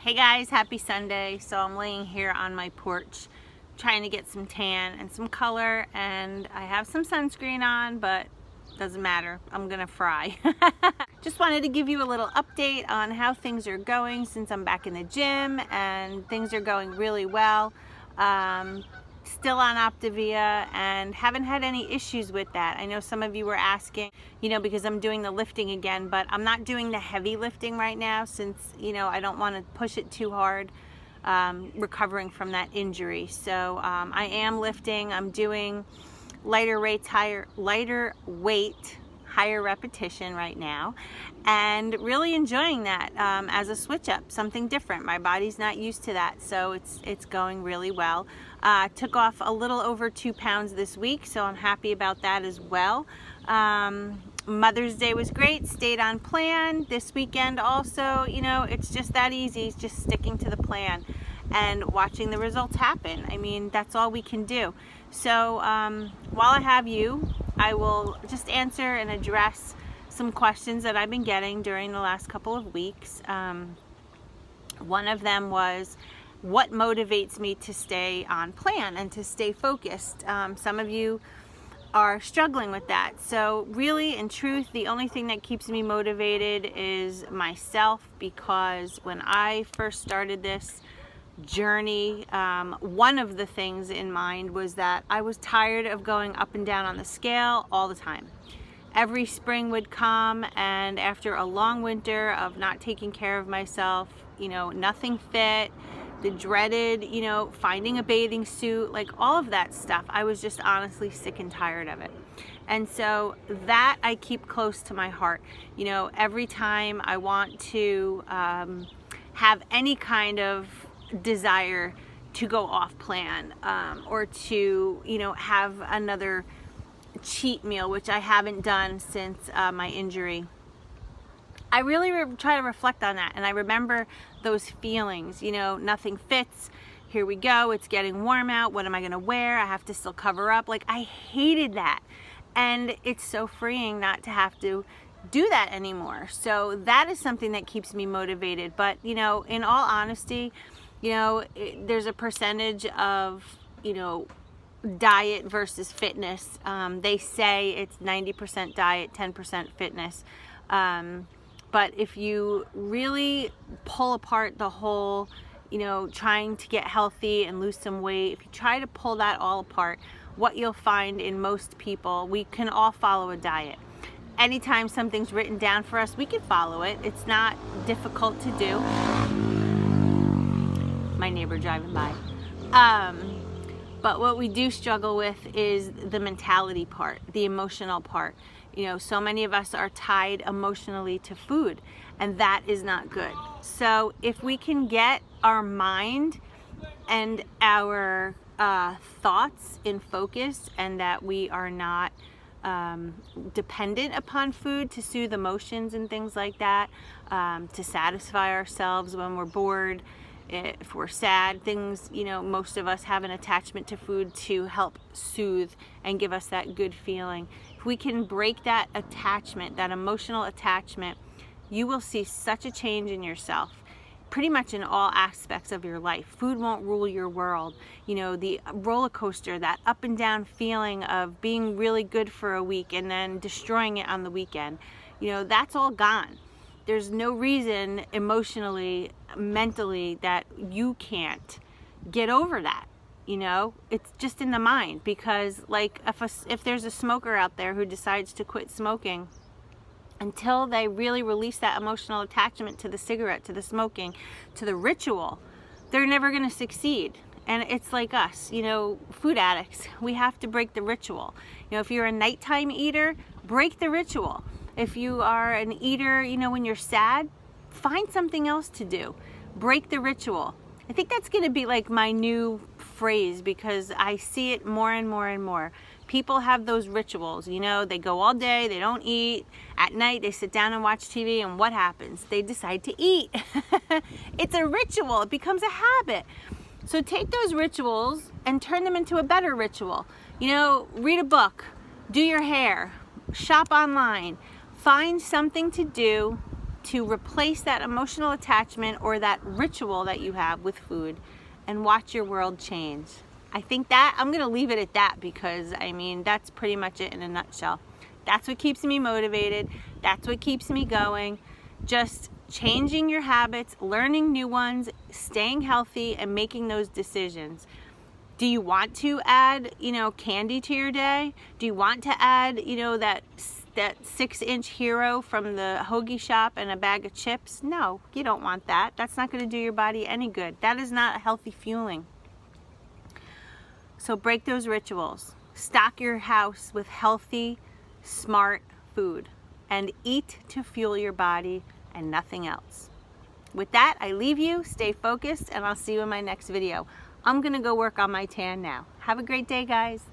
Hey guys, happy Sunday. So I'm laying here on my porch trying to get some tan and some color, and I have some sunscreen on, but doesn't matter, I'm gonna fry. Just wanted to give you a little update on how things are going since I'm back in the gym, and things are going really well. Still on OPTAVIA and haven't had any issues with that. I know some of you were asking, because I'm doing the lifting again, but I'm not doing the heavy lifting right now since, I don't want to push it too hard, recovering from that injury. So I am lifting. I'm doing lighter weight, higher repetition right now, and really enjoying that as a switch up, something different. My body's not used to that, so it's going really well. Took off a little over 2 pounds this week, so I'm happy about that as well. Mother's Day was great, stayed on plan. This weekend also, it's just that easy. It's just sticking to the plan and watching the results happen. I mean, that's all we can do. So while I have you, I will just answer and address some questions that I've been getting during the last couple of weeks. One of them was, what motivates me to stay on plan and to stay focused? Some of you are struggling with that. So really, in truth, the only thing that keeps me motivated is myself, because when I first started this journey, one of the things in mind was that I was tired of going up and down on the scale all the time. Every spring would come, and after a long winter of not taking care of myself, nothing fit, the dreaded, finding a bathing suit, like all of that stuff, I was just honestly sick and tired of it. And so that I keep close to my heart. Every time I want to have any kind of desire to go off plan, or to have another cheat meal, which I haven't done since my injury, I really try to reflect on that, and I remember those feelings. Nothing fits, here we go, it's getting warm out, what am I going to wear, I have to still cover up. Like, I hated that, and it's so freeing not to have to do that anymore. So that is something that keeps me motivated. But in all honesty, there's a percentage of diet versus fitness. They say it's 90% diet, 10% fitness. But if you really pull apart the whole, trying to get healthy and lose some weight, if you try to pull that all apart, what you'll find in most people, we can all follow a diet. Anytime something's written down for us, we can follow it. It's not difficult to do. My neighbor driving by. But what we do struggle with is the mentality part, the emotional part. So many of us are tied emotionally to food, and that is not good. So if we can get our mind and our thoughts in focus, and that we are not dependent upon food to soothe emotions and things like that, to satisfy ourselves when we're bored, if we're sad, things, most of us have an attachment to food to help soothe and give us that good feeling. If we can break that attachment, that emotional attachment, you will see such a change in yourself, pretty much in all aspects of your life. Food won't rule your world. The roller coaster, that up and down feeling of being really good for a week and then destroying it on the weekend, that's all gone. There's no reason emotionally, mentally, that you can't get over that. It's just in the mind, because like if there's a smoker out there who decides to quit smoking, until they really release that emotional attachment to the cigarette, to the smoking, to the ritual, they're never going to succeed. And it's like us, food addicts, we have to break the ritual. If you're a nighttime eater, break the ritual. If you are an eater, when you're sad, find something else to do. Break the ritual. I think that's going to be like my new phrase, because I see it more and more and more. People have those rituals, they go all day, they don't eat. At night, they sit down and watch TV, and what happens? They decide to eat. It's a ritual. It becomes a habit. So take those rituals and turn them into a better ritual. Read a book, do your hair, shop online, find something to do to replace that emotional attachment or that ritual that you have with food and watch your world change. I think that I'm gonna leave it at that, because I mean, that's pretty much it in a nutshell. That's what keeps me motivated. That's what keeps me going. Just changing your habits, learning new ones, staying healthy, and making those decisions. Do you want to add, candy to your day? Do you want to add, that 6-inch hero from the hoagie shop and a bag of chips? No, you don't want that. That's not going to do your body any good. That is not healthy fueling. So break those rituals. Stock your house with healthy, smart food, and eat to fuel your body and nothing else. With that, I leave you. Stay focused, and I'll see you in my next video. I'm gonna go work on my tan now. Have a great day, guys.